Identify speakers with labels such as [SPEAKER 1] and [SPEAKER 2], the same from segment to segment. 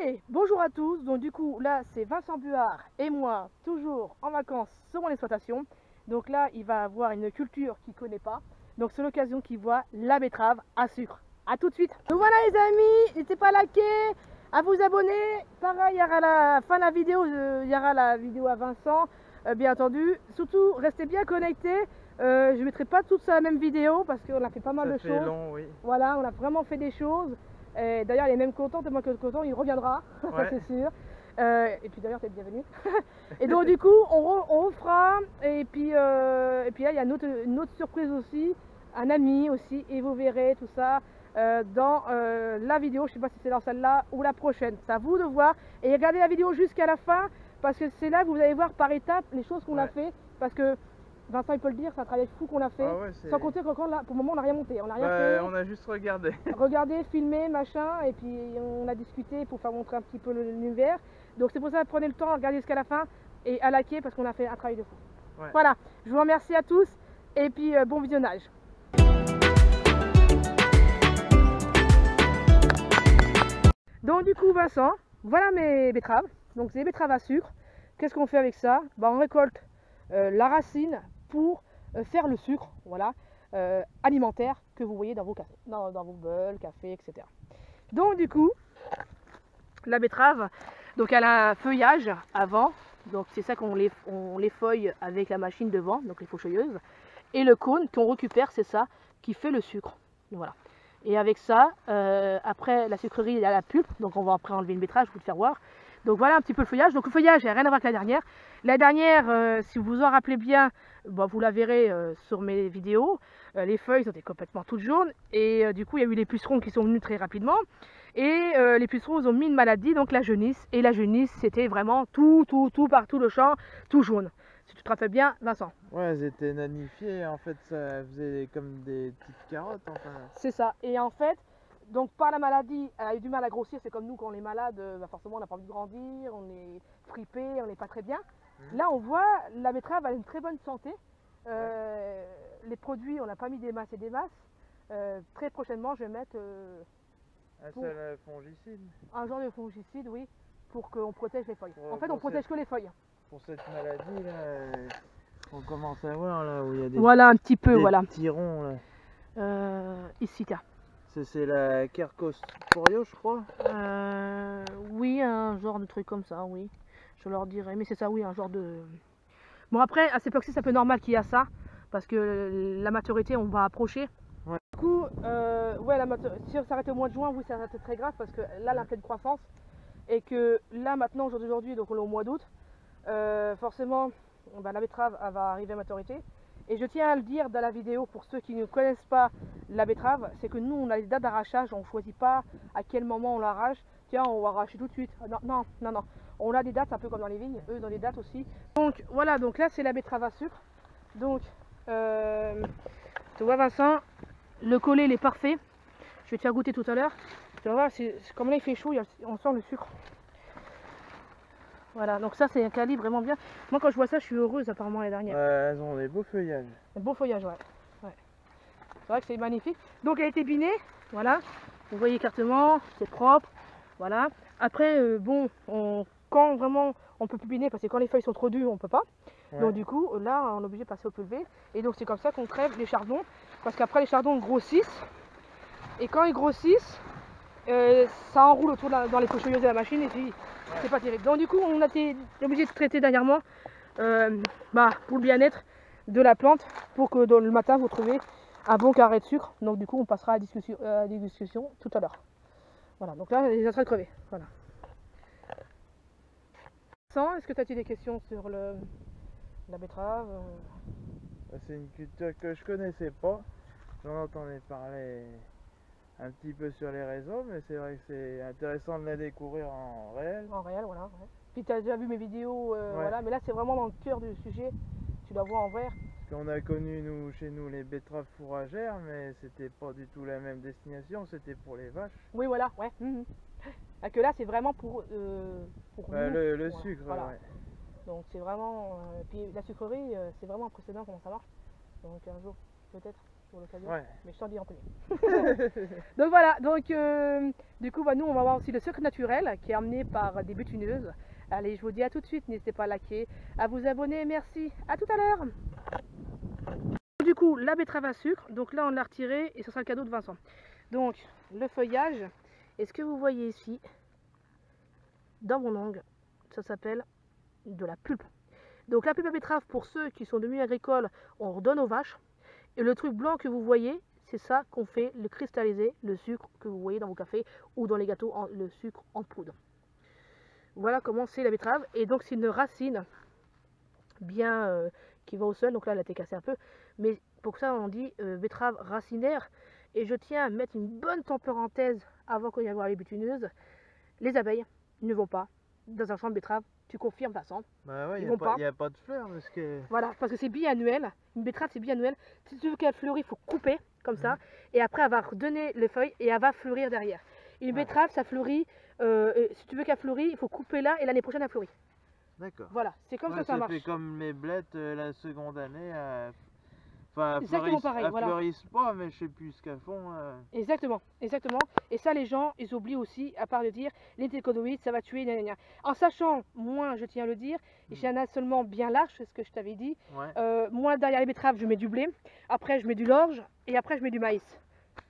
[SPEAKER 1] Allez, bonjour à tous. Donc du coup là c'est Vincent Buard et moi toujours en vacances sur mon exploitation. Donc là il va avoir une culture qu'il ne connaît pas. Donc c'est l'occasion qu'il voit la betterave à sucre. A tout de suite. Donc voilà les amis, n'hésitez pas à liker, à vous abonner. Pareil, il y aura la fin de la vidéo, il y aura la vidéo à Vincent, bien entendu. Surtout restez bien connectés. Je ne mettrai pas toutes sur la même vidéo parce qu'on a fait pas mal de choses.
[SPEAKER 2] Long, oui.
[SPEAKER 1] Voilà, on a vraiment fait des choses. D'ailleurs, il est même content, tellement que content, il reviendra,
[SPEAKER 2] Ouais.
[SPEAKER 1] ça c'est sûr. Et puis d'ailleurs, t'es bienvenu. Et donc du coup, on refera. Et puis là, il y a une autre surprise aussi, un ami aussi, et vous verrez tout ça dans la vidéo. Je sais pas si c'est dans celle-là ou la prochaine. C'est à vous de voir. Et regardez la vidéo jusqu'à la fin, parce que c'est là que vous allez voir par étapes les choses qu'on a fait. Parce que Vincent il peut le dire, c'est un travail fou qu'on a fait, sans compter qu'encore là, pour le moment on n'a rien monté, on n'a rien fait.
[SPEAKER 2] On a juste regardé.
[SPEAKER 1] Regardé, filmé, machin, et puis on a discuté pour faire montrer un petit peu l'univers. Donc c'est pour ça que prenez le temps à regarder jusqu'à la fin et à liker parce qu'on a fait un travail de fou.
[SPEAKER 2] Ouais.
[SPEAKER 1] Voilà, je vous remercie à tous et puis bon visionnage. Donc du coup Vincent, voilà mes betteraves. Donc c'est des betteraves à sucre. Qu'est-ce qu'on fait avec ça? On récolte la racine pour faire le sucre, voilà, alimentaire que vous voyez dans vos cafés, dans vos beuls, cafés, etc. Donc du coup, la betterave, donc elle a un feuillage avant, donc c'est ça qu'on les feuille avec la machine devant, donc les faucheilleuses, et le cône qu'on récupère, c'est ça qui fait le sucre. Voilà. Et avec ça, après la sucrerie, il y a la pulpe, donc on va après enlever une betterave, je vais vous le faire voir. Donc voilà un petit peu le feuillage. Donc le feuillage n'a rien à voir avec la dernière. La dernière, si vous vous en rappelez bien, vous la verrez sur mes vidéos. Les feuilles sont complètement toutes jaunes. Et du coup, il y a eu les pucerons qui sont venus très rapidement. Et les pucerons ont mis une maladie, donc la jaunisse. Et la jaunisse, c'était vraiment tout partout le champ, tout jaune. Si tu te rappelles bien, Vincent.
[SPEAKER 2] Ouais, elles étaient nanifiées. En fait, ça faisait comme des petites carottes. Enfin.
[SPEAKER 1] C'est ça. Et en fait, donc par la maladie, elle a eu du mal à grossir. C'est comme nous quand on est malade, forcément on n'a pas envie de grandir, on est fripé, on n'est pas très bien. Là on voit la betterave a une très bonne santé. Les produits, on n'a pas mis des masses et des masses. Très prochainement je vais mettre
[SPEAKER 2] Un seul fongicide.
[SPEAKER 1] Un genre de fongicide, oui, pour qu'on protège les feuilles. En fait on protège que les feuilles.
[SPEAKER 2] Pour cette maladie là, on commence à voir là où il y a des,
[SPEAKER 1] voilà un petit peu,
[SPEAKER 2] des
[SPEAKER 1] voilà.
[SPEAKER 2] petits ronds là.
[SPEAKER 1] Ici, tiens.
[SPEAKER 2] C'est la Cercosporio, je crois.
[SPEAKER 1] Oui, un genre de truc comme ça, oui. Je leur dirais, mais c'est ça, oui, un genre de... Bon après, à cette époque-ci, c'est un peu normal qu'il y a ça, parce que la maturité, on va approcher.
[SPEAKER 2] Ouais.
[SPEAKER 1] Du coup, ouais, si on s'arrête au mois de juin, oui, ça va être très grave, parce que là, elle a pleine croissance, et que là, maintenant, aujourd'hui, donc on est au mois d'août, forcément, la betterave, elle va arriver à maturité. Et je tiens à le dire dans la vidéo, pour ceux qui ne connaissent pas la betterave, c'est que nous, on a les dates d'arrachage, on ne choisit pas à quel moment on l'arrache. Tiens, on va arracher tout de suite. Non. On a des dates, un peu comme dans les vignes, eux, dans les dates aussi. Donc, voilà, donc là, c'est la betterave à sucre. Donc, tu vois, Vincent, le collet, il est parfait. Je vais te faire goûter tout à l'heure. Tu vas voir, comme là, il fait chaud, on sent le sucre. Voilà, donc ça c'est un calibre vraiment bien. Moi quand je vois ça, je suis heureuse apparemment les dernières.
[SPEAKER 2] Elles ont des beaux feuillages.
[SPEAKER 1] Un beau feuillage, ouais. C'est vrai que c'est magnifique. Donc elle a été binée, voilà. Vous voyez écartement, c'est propre, voilà. Après, bon, quand vraiment on peut plus biner, parce que quand les feuilles sont trop dures, on peut pas. Ouais. Donc du coup, là, on est obligé de passer au pulvé. Et donc c'est comme ça qu'on crève les chardons, parce qu'après les chardons grossissent. Et quand ils grossissent, ça enroule autour dans les faucheilleuses de la machine et puis c'est pas terrible. Donc du coup on a été obligé de traiter dernièrement pour le bien-être de la plante, pour que le matin vous trouvez un bon carré de sucre. Donc du coup on passera à la dégustation tout à l'heure. Voilà, donc là il est en train de crever. Voilà. Est-ce que tu as des questions sur la betterave?
[SPEAKER 2] C'est une culture que je connaissais pas. J'en entendais parler un petit peu sur les réseaux, mais c'est vrai que c'est intéressant de la découvrir en réel.
[SPEAKER 1] En réel, voilà. Ouais. Puis tu as déjà vu mes vidéos, voilà, mais là c'est vraiment dans le cœur du sujet, tu la vois en vert.
[SPEAKER 2] Parce qu'on a connu chez nous les betteraves fourragères, mais c'était pas du tout la même destination, c'était pour les vaches.
[SPEAKER 1] Oui, voilà, ouais. Que là c'est vraiment pour nous.
[SPEAKER 2] Le sucre,
[SPEAKER 1] voilà.
[SPEAKER 2] Ouais.
[SPEAKER 1] Donc c'est vraiment, puis la sucrerie, c'est vraiment impressionnant comment ça marche. Donc un jour, peut-être. pour l'occasion,
[SPEAKER 2] Ouais.
[SPEAKER 1] mais je t'en dis en premier. Donc voilà, donc du coup, bah, nous on va voir aussi le sucre naturel qui est amené par des butineuses. Allez, je vous dis à tout de suite, n'hésitez pas à liker, à vous abonner, merci, à tout à l'heure. Du coup, la betterave à sucre, donc là on l'a retiré et ce sera le cadeau de Vincent. Donc, le feuillage, et ce que vous voyez ici, dans mon ongle, ça s'appelle de la pulpe. Donc la pulpe à betterave, pour ceux qui sont de milieu agricole, on redonne aux vaches. Et le truc blanc que vous voyez, c'est ça qu'on fait le cristalliser, le sucre que vous voyez dans vos cafés ou dans les gâteaux, le sucre en poudre. Voilà comment c'est la betterave. Et donc c'est une racine bien qui va au sol. Donc là elle a été cassée un peu. Mais pour ça on dit betterave racinaire. Et je tiens à mettre une bonne parenthèse avant qu'on y aille les butineuses. Les abeilles ne vont pas dans un champ de betterave. Tu confirmes, Vincent?
[SPEAKER 2] Bah ouais,
[SPEAKER 1] Ils
[SPEAKER 2] il
[SPEAKER 1] vont
[SPEAKER 2] n'y a pas de fleurs parce que...
[SPEAKER 1] Voilà, parce que c'est biannuel. Une betterave, c'est biannuel. Si tu veux qu'elle fleurisse, il faut couper comme ça. Et après, elle va redonner les feuilles et elle va fleurir derrière. Une betterave, ça fleurit. Si tu veux qu'elle fleurisse, il faut couper là et l'année prochaine, elle fleurit.
[SPEAKER 2] D'accord.
[SPEAKER 1] Voilà, c'est comme ça marche.
[SPEAKER 2] Ça fait comme les blettes la seconde année. Enfin,
[SPEAKER 1] Exactement pareil,
[SPEAKER 2] elles
[SPEAKER 1] voilà.
[SPEAKER 2] fleurissent pas, mais je sais plus ce qu'elles font.
[SPEAKER 1] Exactement, exactement. Et ça, les gens, ils oublient aussi, à part de dire, les téléconoïdes, ça va tuer, gna, gna, gna. En sachant, moi, je tiens à le dire, il y en a seulement bien large, c'est ce que je t'avais dit.
[SPEAKER 2] Ouais.
[SPEAKER 1] Moi, derrière les betteraves, je mets du blé. Après, je mets du l'orge. Et après, je mets du maïs.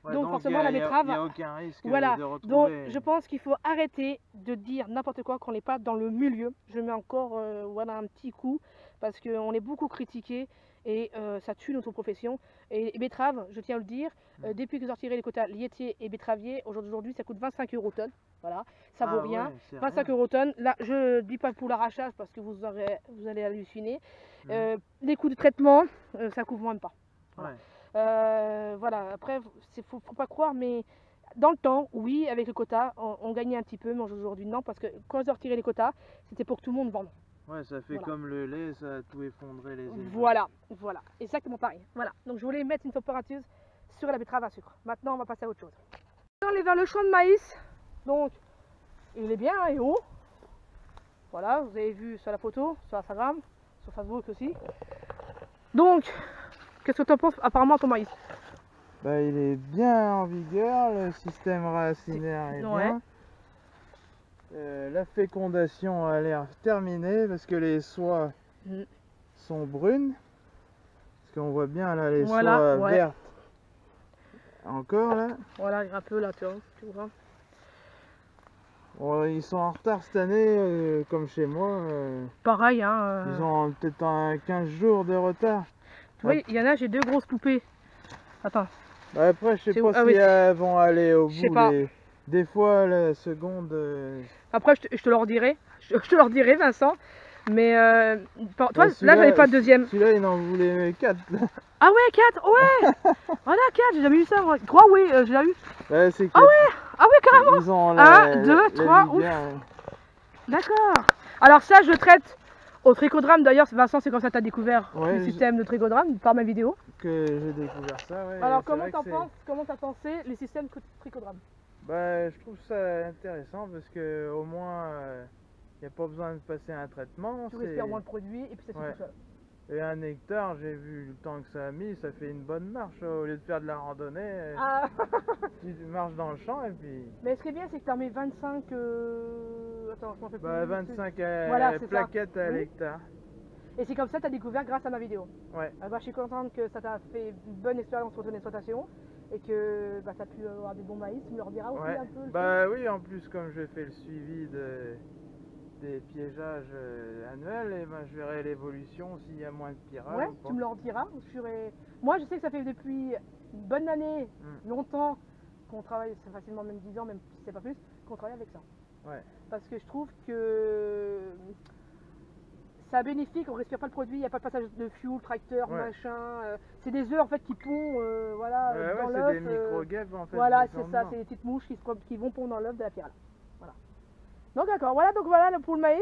[SPEAKER 2] Ouais,
[SPEAKER 1] donc forcément, la betterave...
[SPEAKER 2] Il n'y a aucun risque
[SPEAKER 1] voilà.
[SPEAKER 2] de retrouver...
[SPEAKER 1] Donc, je pense qu'il faut arrêter de dire n'importe quoi quand on n'est pas dans le milieu. Je mets encore voilà, un petit coup, parce qu'on est beaucoup critiqué. Et ça tue notre profession. Et les betteraves, je tiens à le dire, depuis que j'ai retiré les quotas laitiers et betteraviers, aujourd'hui ça coûte 25 € tonne. Voilà, ça vaut rien.
[SPEAKER 2] Ouais,
[SPEAKER 1] 25 € tonne. Là, je ne dis pas pour l'arrachage parce que vous allez halluciner. Les coûts de traitement, ça couvre même pas. Voilà, voilà. Après, il faut pas croire, mais dans le temps, oui, avec le quota, on gagnait un petit peu, mais aujourd'hui non, parce que quand j'ai retiré les quotas, c'était pour que tout le monde vende.
[SPEAKER 2] Ouais, ça fait comme le lait, ça a tout effondré les élevages.
[SPEAKER 1] Voilà, voilà, exactement pareil. Voilà, donc je voulais mettre une température sur la betterave à sucre. Maintenant, on va passer à autre chose. On est vers le champ de maïs, donc il est bien et haut. Voilà, vous avez vu sur la photo, sur Instagram, sur Facebook aussi. Donc, qu'est-ce que tu en penses apparemment ton maïs?
[SPEAKER 2] Bah, il est bien en vigueur, le système racinaire est bien. La fécondation a l'air terminée parce que les soies sont brunes. Parce qu'on voit bien là les soies vertes. Encore là.
[SPEAKER 1] Voilà, un peu là, tu vois.
[SPEAKER 2] Bon, ils sont en retard cette année, comme chez moi.
[SPEAKER 1] Pareil, hein.
[SPEAKER 2] Ils ont peut-être 15 jours de retard.
[SPEAKER 1] Oui, il y en a, j'ai deux grosses poupées. Attends.
[SPEAKER 2] Bah après, je sais pas si elles vont aller au bout. Des fois, la seconde...
[SPEAKER 1] Après, je te leur dirai. Je te leur dirai, Vincent. Mais toi, là, j'avais pas de deuxième.
[SPEAKER 2] Celui-là, il en voulait 4.
[SPEAKER 1] Ah ouais, 4. Ouais. Voilà, 4. J'ai jamais eu ça, moi. 3, oui, j'ai déjà eu.
[SPEAKER 2] Ouais,
[SPEAKER 1] ah ouais, carrément.
[SPEAKER 2] Ils ont
[SPEAKER 1] 1, 2, 3. D'accord. Alors ça, je le traite au trichodrame. D'ailleurs, Vincent, c'est comme ça que tu as découvert le système de trichodrame par ma vidéo.
[SPEAKER 2] Que j'ai découvert ça, ouais.
[SPEAKER 1] Alors, comment tu as pensé le système de trichodrame?
[SPEAKER 2] Bah, je trouve ça intéressant parce que au moins il n'y a pas besoin de passer un traitement.
[SPEAKER 1] Tu respires moins de produit et puis ça fait tout seul.
[SPEAKER 2] Et 1 hectare, j'ai vu le temps que ça a mis, ça fait une bonne marche. Au lieu de faire de la randonnée, tu marches dans le champ et puis...
[SPEAKER 1] Mais ce qui est bien, c'est que tu en mets 25... Attends, je m'en fais plus.
[SPEAKER 2] 25 plaquettes à l'hectare.
[SPEAKER 1] Et c'est comme ça que tu as découvert grâce à ma vidéo.
[SPEAKER 2] Ouais.
[SPEAKER 1] Bah, je suis contente que ça t'a fait une bonne expérience sur ton exploitation. Et que tu as pu avoir des bons maïs, tu me leur diras aussi un peu.
[SPEAKER 2] Bah oui, en plus comme je fais le suivi des piégeages annuels, et ben, je verrai l'évolution s'il y a moins de pirages.
[SPEAKER 1] Ouais, tu me leur diras. Moi je sais que ça fait depuis une bonne année, longtemps, qu'on travaille, c'est facilement même 10 ans, même si c'est pas plus, qu'on travaille avec ça.
[SPEAKER 2] Ouais.
[SPEAKER 1] Parce que je trouve que c'est bénéfique, on respire pas le produit, il n'y a pas de passage de fuel, tracteur, machin. C'est des œufs en fait qui pondent voilà, dans l'œuf.
[SPEAKER 2] C'est des micro-guêpes en fait.
[SPEAKER 1] Voilà, c'est ça, c'est des petites mouches qui vont pondre dans l'œuf de la pyrale. Voilà. Donc d'accord, voilà, pour le maïs.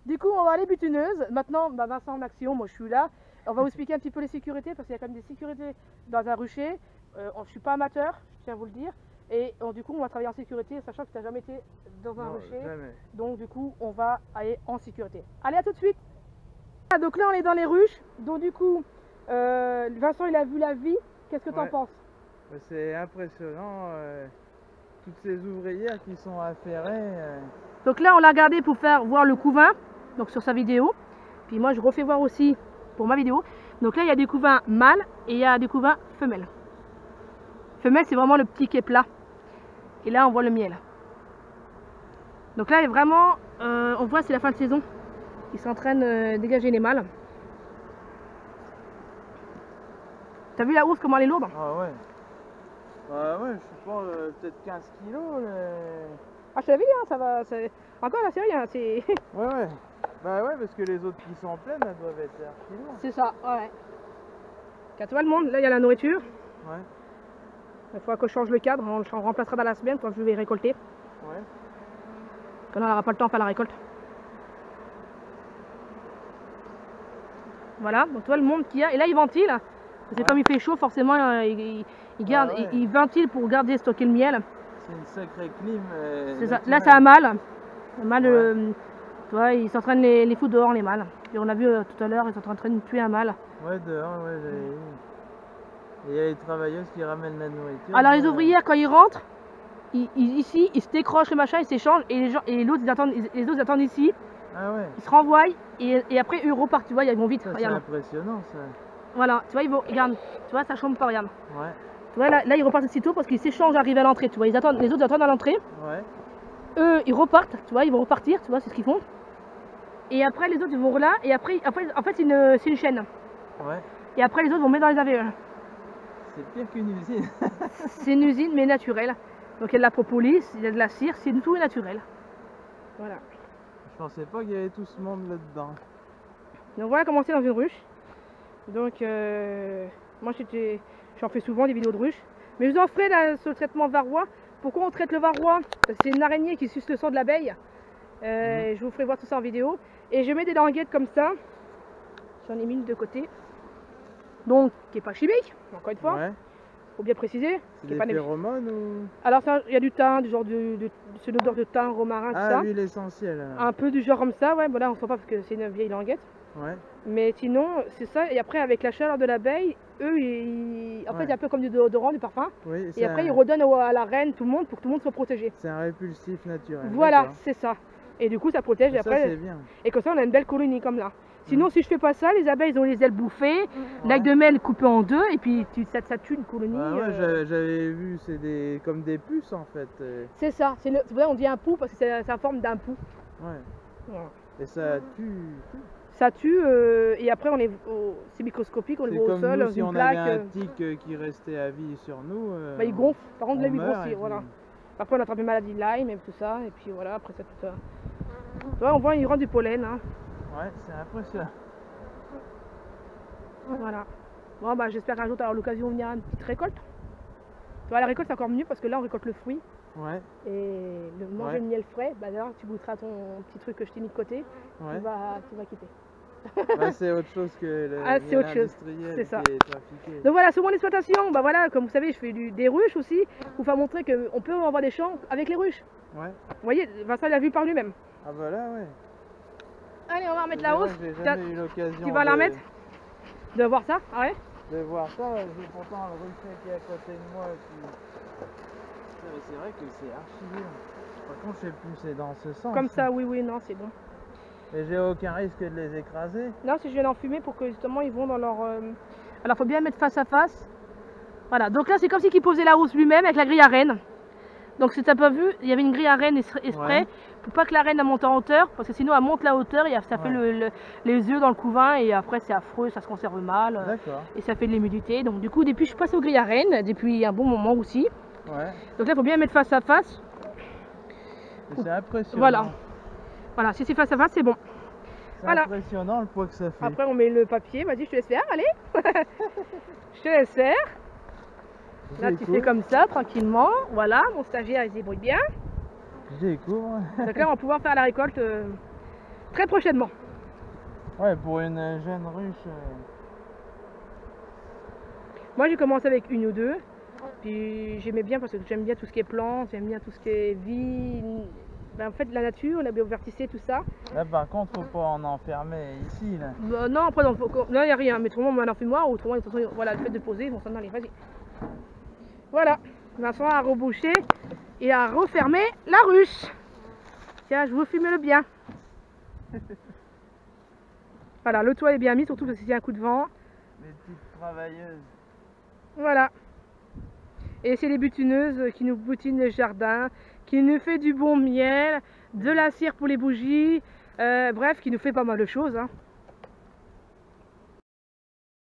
[SPEAKER 1] Du coup, on va aller butineuse. Maintenant, Vincent en action, moi je suis là. On va vous expliquer un petit peu les sécurités parce qu'il y a quand même des sécurités dans un rucher. Je ne suis pas amateur, je tiens à vous le dire. Et du coup, on va travailler en sécurité, sachant que tu n'as jamais été dans un rucher.
[SPEAKER 2] Jamais.
[SPEAKER 1] Donc du coup, on va aller en sécurité. Allez, à tout de suite. Donc là, on est dans les ruches. Donc du coup, Vincent, il a vu la vie. Qu'est-ce que tu en penses?
[SPEAKER 2] C'est impressionnant, toutes ces ouvrières qui sont affairées.
[SPEAKER 1] Donc là, on l'a regardé pour faire voir le couvain, donc sur sa vidéo. Puis moi, je refais voir aussi pour ma vidéo. Donc là, il y a des couvains mâles et il y a des couvains femelles. Femelle, c'est vraiment le petit qui est plat. Et là, on voit le miel. Donc là, vraiment, on voit c'est la fin de saison. Ils sont en train de dégager les mâles. T'as vu la housse, comment elle est lourde?
[SPEAKER 2] Ah ouais. Bah ouais, je sais pas, peut-être 15 kilos.
[SPEAKER 1] Ah, je t'avais dit, hein, ça va. Encore là, c'est rien.
[SPEAKER 2] Ouais. Bah ouais, parce que les autres qui sont pleines, elles doivent être archi lourdes.
[SPEAKER 1] C'est ça, ouais. Quand tu vois le monde, là, il y a la nourriture.
[SPEAKER 2] Ouais.
[SPEAKER 1] Il faudra que je change le cadre, on remplacera dans la semaine quand je vais récolter.
[SPEAKER 2] Ouais.
[SPEAKER 1] Quand on n'aura pas le temps de faire la récolte. Voilà, donc tu vois le monde qu'il y a. Et là, il ventile. Parce que comme il fait chaud, forcément, il garde, il ventile pour garder, stocker le miel.
[SPEAKER 2] C'est une sacrée clim.
[SPEAKER 1] C'est ça. Là, c'est un mâle. Un mâle, tu vois, ils sont en train de les foutre dehors, les mâles. Et on a vu tout à l'heure, ils sont en train de tuer un mâle.
[SPEAKER 2] Ouais, dehors, ouais, j'avais vu. Et il y a les travailleuses qui ramènent la nourriture.
[SPEAKER 1] Alors, les ouvrières, quand ils rentrent, ici, ils se décrochent le machin, ils s'échangent. Et les autres, ils attendent ici.
[SPEAKER 2] Ah ouais.
[SPEAKER 1] Ils se renvoient. Et après, eux repartent, tu vois, ils vont vite.
[SPEAKER 2] C'est impressionnant, ça.
[SPEAKER 1] Voilà, tu vois, ils vont, regarde, tu vois, ça chambre pas, regarde.
[SPEAKER 2] Ouais.
[SPEAKER 1] Tu vois, là ils repartent aussitôt parce qu'ils s'échangent, arrivent à l'entrée, tu vois, les autres attendent à l'entrée.
[SPEAKER 2] Ouais.
[SPEAKER 1] Eux, ils repartent, tu vois, ils vont repartir, tu vois, c'est ce qu'ils font. Et après, les autres, ils vont là, et après en fait, c'est une chaîne.
[SPEAKER 2] Ouais.
[SPEAKER 1] Et après, les autres vont mettre dans les AVE.
[SPEAKER 2] C'est pire qu'une usine.
[SPEAKER 1] C'est une usine, mais naturelle. Donc, il y a de la propolis, il y a de la cire, c'est tout naturel. Voilà.
[SPEAKER 2] Je pensais pas qu'il y avait tout ce monde là-dedans.
[SPEAKER 1] Donc, voilà comment c'est dans une ruche. Donc, moi, j'en fais souvent des vidéos de ruches. Mais je vous en ferai là, sur le traitement varroa. Pourquoi on traite le varroa? C'est une araignée qui suce le sang de l'abeille. Je vous ferai voir tout ça en vidéo. Et je mets des languettes comme ça. J'en ai mis une de côté. Donc, qui n'est pas chimique, encore une fois.
[SPEAKER 2] Ouais.
[SPEAKER 1] Faut bien préciser.
[SPEAKER 2] C'est des phéromones ou...
[SPEAKER 1] Alors, il y a du thym, du genre c'est une odeur de thym, romarin, tout ça.
[SPEAKER 2] Ah, l'huile essentielle.
[SPEAKER 1] Un peu du genre comme ça, ouais. Bon, là, on ne sent pas parce que c'est une vieille languette.
[SPEAKER 2] Ouais.
[SPEAKER 1] Mais sinon, c'est ça. Et après, avec la chaleur de l'abeille, eux, en fait, il y a un peu comme du déodorant, du parfum.
[SPEAKER 2] Oui,
[SPEAKER 1] et après, ils redonnent à la reine, tout le monde, pour que tout le monde soit protégé.
[SPEAKER 2] C'est un répulsif naturel.
[SPEAKER 1] Voilà, c'est ça. Et du coup, ça protège.
[SPEAKER 2] Et
[SPEAKER 1] après,
[SPEAKER 2] ça, c'est bien.
[SPEAKER 1] Et comme ça, on a une belle colonie comme là. Sinon, si je fais pas ça, les abeilles ils ont les ailes bouffées, l'acte de miel coupé en deux, et puis ça tue une colonie.
[SPEAKER 2] Ouais, j'avais vu, c'est comme des puces en fait.
[SPEAKER 1] C'est ça, c'est pour ça qu'on dit un pou, parce que c'est la forme d'un pou.
[SPEAKER 2] Ouais.
[SPEAKER 1] Voilà.
[SPEAKER 2] Et ça tue.
[SPEAKER 1] Ça tue, et après c'est microscopique, on le voit au sol,
[SPEAKER 2] nous, si
[SPEAKER 1] une
[SPEAKER 2] on
[SPEAKER 1] plaque.
[SPEAKER 2] avait un tic qui restait à vie sur nous.
[SPEAKER 1] Bah, il gonfle, par contre, là, il
[SPEAKER 2] meurt,
[SPEAKER 1] grossit, voilà. Après, on attrape une maladie de Lyme et tout ça, et puis voilà, après ça, tout ça. Tu vois, on voit, il rend du pollen. Hein.
[SPEAKER 2] Ouais, c'est impressionnant.
[SPEAKER 1] Voilà. Bon, bah, j'espère qu'un jour, tu auras l'occasion de venir à une petite récolte. Tu vois, la récolte, c'est encore mieux parce que là, on récolte le fruit.
[SPEAKER 2] Ouais.
[SPEAKER 1] Et manger le miel frais, bah, d'ailleurs, tu goûteras ton petit truc que je t'ai mis de côté.
[SPEAKER 2] Ouais.
[SPEAKER 1] Tu vas quitter.
[SPEAKER 2] Bah, c'est autre chose que
[SPEAKER 1] c'est autre chose. C'est ça. Donc voilà, sur mon exploitation, bah voilà, comme vous savez, je fais des ruches aussi pour faire montrer qu'on peut avoir des champs avec les ruches.
[SPEAKER 2] Ouais.
[SPEAKER 1] Vous voyez, Vincent l'a vu par lui-même.
[SPEAKER 2] Ah bah là, ouais.
[SPEAKER 1] Allez, on va remettre la hausse.
[SPEAKER 2] J'ai jamais eu l'occasion.
[SPEAKER 1] Tu vas la remettre? De voir ça? Ah ouais?
[SPEAKER 2] De voir ça, j'ai pourtant le rucher qui est à côté de moi. C'est vrai que c'est archi dur. Par contre, je sais plus, c'est dans ce sens.
[SPEAKER 1] Comme ça, oui, non, c'est bon.
[SPEAKER 2] Et j'ai aucun risque de les écraser?
[SPEAKER 1] Non, si je viens d'enfumer pour que justement ils vont dans leur... Alors, faut bien mettre face à face. Voilà, donc là, c'est comme si il posait la housse lui-même avec la grille à renne. Donc, si tu n'as pas vu, il y avait une grille à renne exprès pour pas que la reine monte en hauteur, parce que sinon elle monte la hauteur et ça fait les œufs dans le couvain et après c'est affreux, ça se conserve mal et ça fait de l'humidité. Donc du coup depuis je suis passée aux grilles à rennes depuis un bon moment aussi.
[SPEAKER 2] Ouais.
[SPEAKER 1] Donc là il faut bien mettre face à face.
[SPEAKER 2] C'est impressionnant.
[SPEAKER 1] Voilà, si c'est face à face c'est bon.
[SPEAKER 2] C'est impressionnant le poids que ça fait.
[SPEAKER 1] Après on met le papier, vas-y je te laisse faire, allez. Je te laisse faire. Là tu fais comme ça tranquillement, voilà, mon stagiaire il se débrouille bien.
[SPEAKER 2] Je découvre.
[SPEAKER 1] Donc là on va pouvoir faire la récolte très prochainement.
[SPEAKER 2] Ouais, pour une jeune ruche.
[SPEAKER 1] Moi j'ai commencé avec une ou deux, puis j'aimais bien parce que j'aime bien tout ce qui est plantes, j'aime bien tout ce qui est vie, Ben, en fait, la nature, la biodiversité, tout ça.
[SPEAKER 2] Là, par contre, faut pas en enfermer ici, là.
[SPEAKER 1] Bah, non, après, là, il n'y a rien. Mais autrement, on en fait moi, autrement, voilà, le fait de poser, ils vont s'en aller. Vas-y. Voilà. Vincent a rebouché et a refermé la ruche. Tiens, je vous filme le bien. Voilà, le toit est bien mis, surtout parce qu'il y a un coup de vent.
[SPEAKER 2] Les petites travailleuses.
[SPEAKER 1] Voilà. Et c'est les butineuses qui nous boutinent le jardin, qui nous fait du bon miel, de la cire pour les bougies, bref, qui nous fait pas mal de choses. Hein.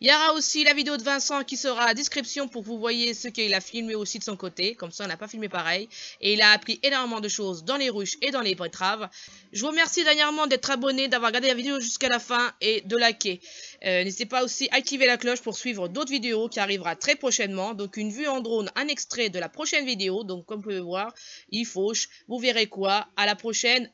[SPEAKER 3] Il y aura aussi la vidéo de Vincent qui sera à la description pour que vous voyez ce qu'il a filmé aussi de son côté. Comme ça, on n'a pas filmé pareil. Et il a appris énormément de choses dans les ruches et dans les betteraves. Je vous remercie dernièrement d'être abonné, d'avoir regardé la vidéo jusqu'à la fin et de liker. N'hésitez pas aussi à activer la cloche pour suivre d'autres vidéos qui arrivera très prochainement. Donc une vue en drone, un extrait de la prochaine vidéo. Donc comme vous pouvez voir, il fauche. Vous verrez quoi. À la prochaine.